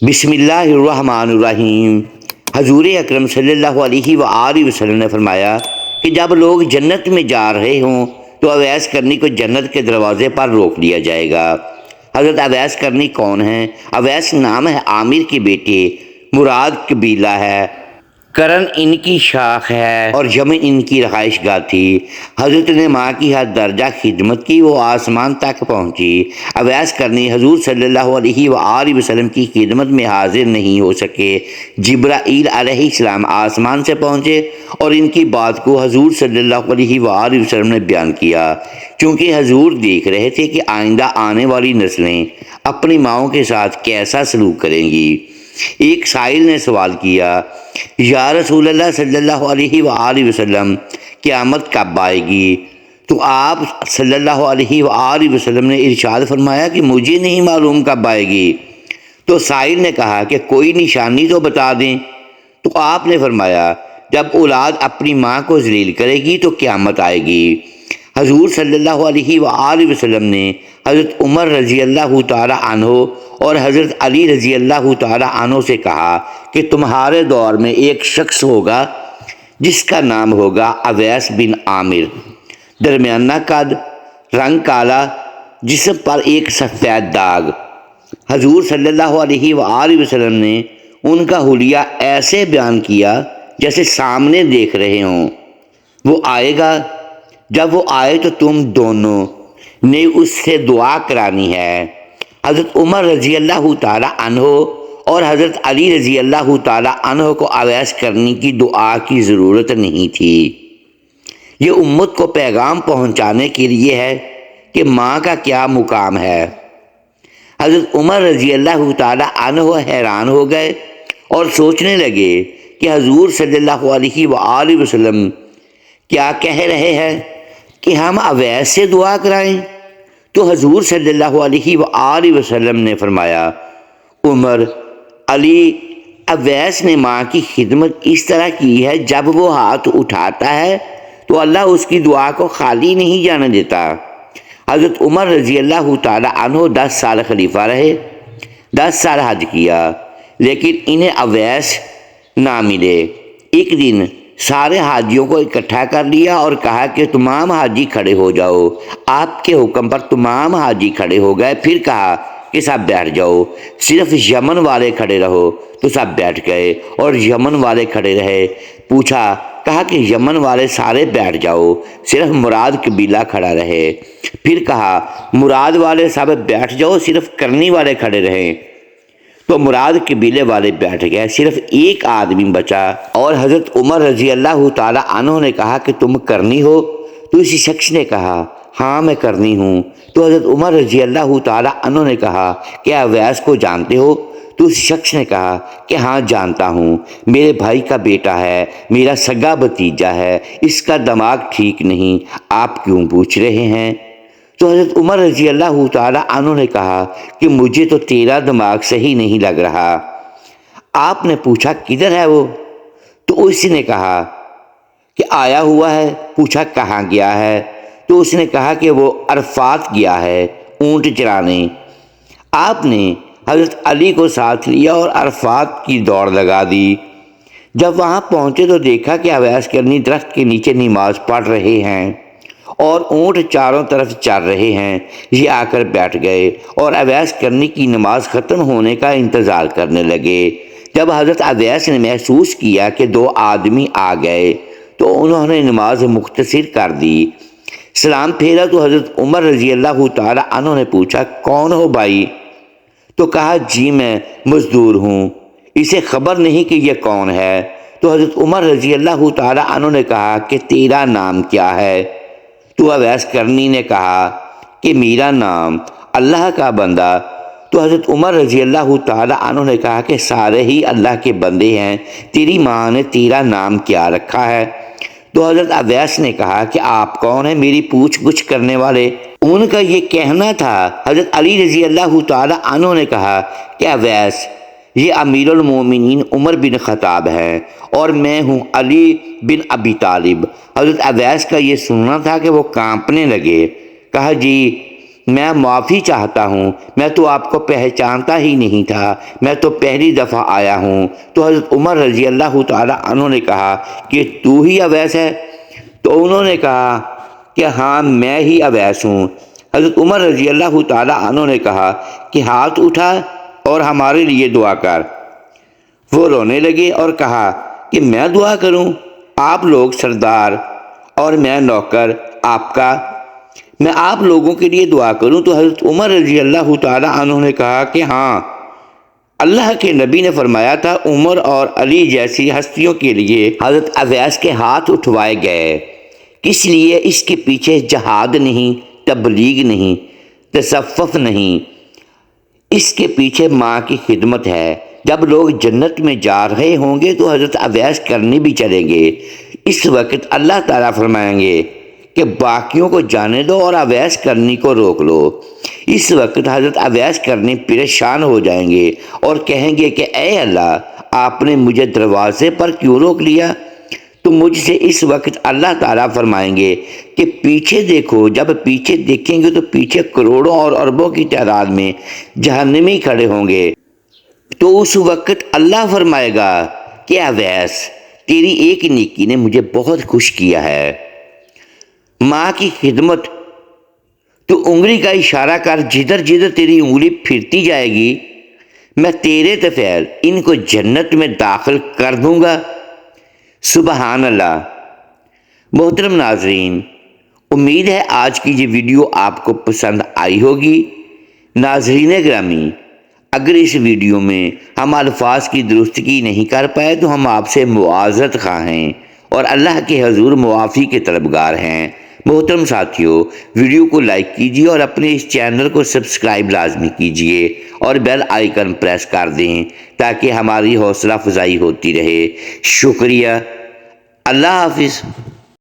بسم اللہ الرحمن الرحیم۔ حضور اکرم صلی اللہ علیہ وآلہ وسلم نے فرمایا کہ جب لوگ جنت میں جا رہے ہوں تو اویس کرنی کو جنت کے دروازے پر روک لیا جائے گا۔ حضرت اویس کرنی کون ہیں؟ اویس نام ہے عامر کے بیٹے، مراد قبیلہ ہے، کرن ان کی شاخ ہے اور یمن ان کی رہائش گاہ تھی۔ حضرت نے ماں کی ہر درجہ خدمت کی، وہ آسمان تک پہنچی۔ اویس کرنی حضور صلی اللہ علیہ وآلہ وسلم کی خدمت میں حاضر نہیں ہو سکے۔ جبرائیل علیہ السلام آسمان سے پہنچے اور ان کی بات کو حضور صلی اللہ علیہ وآلہ وسلم نے بیان کیا، چونکہ حضور دیکھ رہے تھے کہ آئندہ آنے والی نسلیں اپنی ماؤں کے ساتھ کیسا سلوک کریں گی۔ ایک سائل نے سوال کیا، یا رسول اللہ صلی اللہ علیہ وآلہ وسلم، قیامت کب آئے گی؟ تو آپ صلی اللہ علیہ وآلہ وسلم نے ارشاد فرمایا کہ مجھے نہیں معلوم کب آئے گی۔ تو سائل نے کہا کہ کوئی نشانی تو بتا دیں۔ تو آپ نے فرمایا، جب اولاد اپنی ماں کو ذلیل کرے گی تو قیامت آئے گی۔ حضور صلی اللہ علیہ وآلہ وسلم نے حضرت عمر رضی اللہ تعالی عنہ اور حضرت علی رضی اللہ تعالی عنہ سے کہا کہ تمہارے دور میں ایک شخص ہوگا جس کا نام ہوگا اویس بن عامر، درمیانہ قد، رنگ کالا، جسم پر ایک سفید داغ۔ حضور صلی اللہ علیہ وآلہ وسلم نے ان کا حلیہ ایسے بیان کیا جیسے سامنے دیکھ رہے ہوں۔ وہ آئے گا، جب وہ آئے تو تم دونوں نے اس سے دعا کرانی ہے۔ حضرت عمر رضی اللہ تعالی عنہ اور حضرت علی رضی اللہ تعالی عنہ کو اویس کرنی کی دعا کی ضرورت نہیں تھی۔ یہ امت کو پیغام پہنچانے کے لیے ہے کہ ماں کا کیا مقام ہے۔ حضرت عمر رضی اللہ تعالی عنہ حیران ہو گئے اور سوچنے لگے کہ حضور صلی اللہ علیہ وآلہ وسلم کیا کہہ رہے ہیں کہ ہم اویس سے دعا کرائیں؟ تو حضور صلی اللہ علیہ وآلہ وسلم نے فرمایا، عمر، علی، اویس نے ماں کی خدمت اس طرح کی ہے جب وہ ہاتھ اٹھاتا ہے تو اللہ اس کی دعا کو خالی نہیں جانے دیتا۔ حضرت عمر رضی اللہ تعالی عنہ 10 سال خلیفہ رہے، 10 سال حج کیا، لیکن انہیں اویس نہ ملے۔ ایک دن سارے حاجیوں کو اکٹھا کر لیا اور کہا کہ تمام حاجی کھڑے ہو جاؤ۔ آپ کے حکم پر تمام حاجی کھڑے ہو گئے، پھر کہا کہ سب بیٹھ جاؤ، صرف یمن والے کھڑے رہو، تو سب بیٹھ گئے اور یمن والے کھڑے رہے۔ کہا کہ یمن والے سارے بیٹھ جاؤ، صرف مراد قبیلہ کھڑا رہے۔ پھر کہا مراد والے سب بیٹھ جاؤ، صرف کرنی والے کھڑے رہیں۔ تو مراد قبیلے والے بیٹھ گئے، صرف ایک آدمی بچا، اور حضرت عمر رضی اللہ تعالی عنہ نے کہا کہ تم کرنی ہو؟ تو اسی شخص نے کہا ہاں میں کرنی ہوں۔ تو حضرت عمر رضی اللہ تعالی عنہ نے کہا کہ اویس کو جانتے ہو؟ تو اس شخص نے کہا کہ ہاں جانتا ہوں، میرے بھائی کا بیٹا ہے، میرا سگا بھتیجا ہے، اس کا دماغ ٹھیک نہیں، آپ کیوں پوچھ رہے ہیں؟ تو حضرت عمر رضی اللہ تعالی عنہ نے کہا کہ مجھے تو تیرا دماغ صحیح نہیں لگ رہا۔ آپ نے پوچھا کدھر ہے وہ؟ تو اس نے کہا کہ آیا ہوا ہے۔ پوچھا کہاں گیا ہے؟ تو اس نے کہا کہ وہ عرفات گیا ہے اونٹ چرانے۔ آپ نے حضرت علی کو ساتھ لیا اور عرفات کی دوڑ لگا دی۔ جب وہاں پہنچے تو دیکھا کہ اویس کرنی درخت کے نیچے نماز پڑھ رہے ہیں اور اونٹ چاروں طرف چر رہے ہیں۔ یہ آ کر بیٹھ گئے اور اویس کرنی کی نماز ختم ہونے کا انتظار کرنے لگے۔ جب حضرت اویس نے محسوس کیا کہ 2 آدمی آ گئے تو انہوں نے نماز مختصر کر دی۔ سلام پھیرا تو حضرت عمر رضی اللہ تعالی عنہ نے پوچھا کون ہو بھائی؟ تو کہا جی میں مزدور ہوں، اسے خبر نہیں کہ یہ کون ہے۔ تو حضرت عمر رضی اللہ تعالی عنہ نے کہا کہ تیرا نام کیا ہے؟ تو اویس کرنی نے کہا کہ میرا نام اللہ کا بندہ۔ تو حضرت عمر رضی اللہ تعالی عنہ نے کہا کہ سارے ہی اللہ کے بندے ہیں، تیری ماں نے تیرا نام کیا رکھا ہے؟ تو حضرت اویس نے کہا کہ آپ کون ہیں میری پوچھ گچھ کرنے والے؟ ان کا یہ کہنا تھا۔ حضرت علی رضی اللہ تعالی عنہ نے کہا کہ اویس، یہ امیر المومنین عمر بن خطاب ہیں اور میں ہوں علی بن ابی طالب۔ حضرت اویس کا یہ سننا تھا کہ وہ کانپنے لگے۔ کہا جی میں معافی چاہتا ہوں، میں تو آپ کو پہچانتا ہی نہیں تھا، میں تو پہلی دفعہ آیا ہوں۔ تو حضرت عمر رضی اللہ تعالیٰ عنہ نے کہا کہ تو ہی اویس ہے؟ تو انہوں نے کہا کہ ہاں میں ہی اویس ہوں۔ حضرت عمر رضی اللہ تعالیٰ عنہ نے کہا کہ ہاتھ اٹھا اور ہمارے لیے دعا کر۔ وہ رونے لگے اور کہا کہ میں دعا کروں؟ آپ لوگ سردار اور میں نوکر آپ کا، میں آپ لوگوں کے لیے دعا کروں؟ تو حضرت عمر رضی اللہ تعالیٰ عنہ نے کہا کہ ہاں، اللہ کے نبی نے فرمایا تھا عمر اور علی جیسی ہستیوں کے لیے حضرت اویس کے ہاتھ اٹھوائے گئے، اس لیے اس کے پیچھے جہاد نہیں، تبلیغ نہیں، تصوف نہیں، اس کے پیچھے ماں کی خدمت ہے۔ جب لوگ جنت میں جا رہے ہوں گے تو حضرت اویس کرنے بھی چلیں گے۔ اس وقت اللہ تعالیٰ فرمائیں گے کہ باقیوں کو جانے دو اور اویس کرنی کو روک لو۔ اس وقت حضرت اویس کرنی پریشان ہو جائیں گے اور کہیں گے کہ اے اللہ، آپ نے مجھے دروازے پر کیوں روک لیا؟ تو مجھ سے اس وقت اللہ تعالیٰ فرمائیں گے کہ پیچھے دیکھو۔ جب پیچھے دیکھیں گے تو پیچھے کروڑوں اور اربوں کی تعداد میں جہنمی کھڑے ہوں گے۔ تو اس وقت اللہ فرمائے گا کہ اویس، تیری ایک نیکی نے مجھے بہت خوش کیا ہے، ماں کی خدمت۔ تو انگلی کا اشارہ کر، جدھر جدھر تیری انگلی پھرتی جائے گی میں تیرے طفیل ان کو جنت میں داخل کر دوں گا۔ سبحان اللہ۔ محترم ناظرین، امید ہے آج کی یہ ویڈیو آپ کو پسند آئی ہوگی۔ ناظرین گرامی، اگر اس ویڈیو میں ہم الفاظ کی درستگی نہیں کر پائے تو ہم آپ سے معذرت خواہ ہیں اور اللہ کے حضور معافی کے طلبگار ہیں۔ محترم ساتھیو، ویڈیو کو لائک کیجیے اور اپنے اس چینل کو سبسکرائب لازمی کیجیے اور بیل آئیکن پریس کر دیں تاکہ ہماری حوصلہ افزائی ہوتی رہے۔ شکریہ۔ اللہ حافظ۔